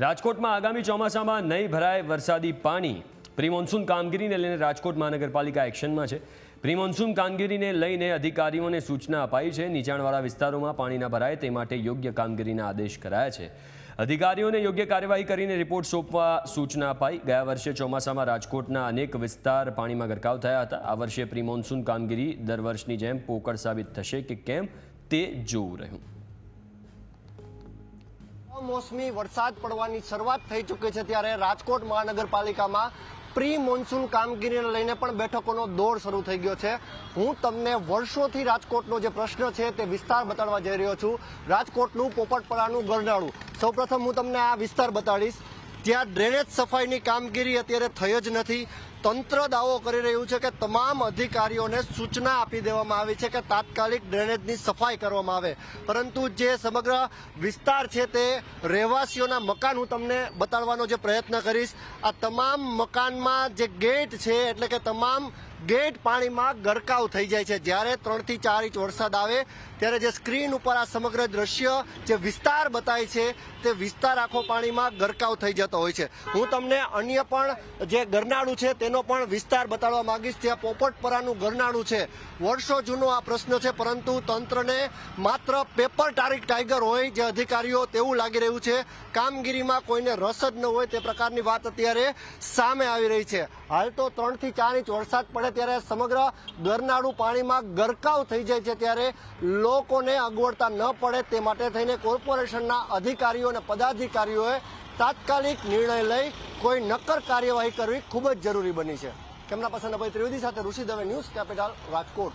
રાજકોટમાં આગામી ચોમાસામાં નહીં ભરાય વરસાદી પાણી। પ્રી મોન્સૂન કામગીરીને લઈને રાજકોટ મહાનગરપાલિકા એક્શનમાં છે। પ્રી મોન્સૂન કામગીરીને લઈને અધિકારીઓને સૂચના અપાઈ છે। નીચાણવાળા વિસ્તારોમાં પાણી ન ભરાય તે માટે યોગ્ય કામગીરીના આદેશ કરાયા છે। અધિકારીઓને યોગ્ય કાર્યવાહી કરીને રિપોર્ટ સોંપવા સૂચના અપાઈ। ગયા વર્ષે ચોમાસામાં રાજકોટના અનેક વિસ્તાર પાણીમાં ગરકાવ થયા હતા। આ વર્ષે પ્રી મોન્સૂન કામગીરી દર વર્ષની જેમ પોકળ સાબિત થશે કે કેમ તે જોવું રહ્યું। મોસમી વરસાદ પડવાની શરૂઆત થઈ ચૂકી છે ત્યારે રાજકોટ મહાનગરપાલિકામાં પ્રી મોન્સૂન કામગીરીને લઈને પણ બેઠકોનો દોર શરૂ થઈ ગયો છે। હું તમને વર્ષોથી રાજકોટનો જે પ્રશ્ન છે તે વિસ્તાર બતાડવા જઈ રહ્યો છું। રાજકોટનું પોપટપરાનું ગરનાળું। સૌપ્રથમ હું તમને આ વિસ્તાર બતાડીશ જ્યાં ડ્રેનેજ સફાઈની કામગીરી અત્યારે થઈ જ નથી। તંત્ર દાવો કરી રહ્યું છે કે તમામ અધિકારીઓને સૂચના આપી દેવામાં આવી છે કે તાત્કાલિક ડ્રેનેજની સફાઈ કરવામાં આવે, પરંતુ જે સમગ્ર વિસ્તાર છે તે રહેવાસીઓના મકાન હું તમને બતાડવાનો જે પ્રયત્ન કરીશ। આ તમામ મકાનમાં જે ગેટ છે એટલે કે તમામ ગેટ પાણીમાં ગરકાવ થઈ જાય છે। જ્યારે 3 થી 4 ઇંચ વરસાદ આવે ત્યારે જે સ્ક્રીન ઉપર આ સમગ્ર દ્રશ્ય જે વિસ્તાર બતાય છે તે વિસ્તાર આખો પાણીમાં ગરકાવ થઈ જતો હોય છે। હું તમને અન્ય પણ જે ગરનાળું છે તેનો પણ વિસ્તાર બતાડવા માંગીશ। ત્યાં પોપટપરાનું ગરનાળું છે। વર્ષો જૂનો આ પ્રશ્ન છે, પરંતુ તંત્રને માત્ર પેપર ટાઈગર હોય જે અધિકારીઓ તેવું લાગી રહ્યું છે। કામગીરીમાં કોઈને રસ જ ન હોય તે પ્રકારની વાત અત્યારે સામે આવી રહી છે। હાલ તો 3 થી 4 ઇંચ વરસાદ પડે ત્યારે સમગ્ર ગરનાળું પાણીમાં ગરકાવ થઈ જાય છે। ત્યારે લોકોને અગવડતા ન પડે તે માટે થઈને કોર્પોરેશનના અધિકારીઓ અને પદાધિકારીઓએ તાત્કાલિક નિર્ણય લઈ કોઈ નક્કર કાર્યવાહી કરવી ખૂબ જ જરૂરી બની છે। કેમેરા પર્સન અભય ત્રિવેદી સાથે ઋષિ દવે, ન્યૂઝ કેપિટલ, રાજકોટ।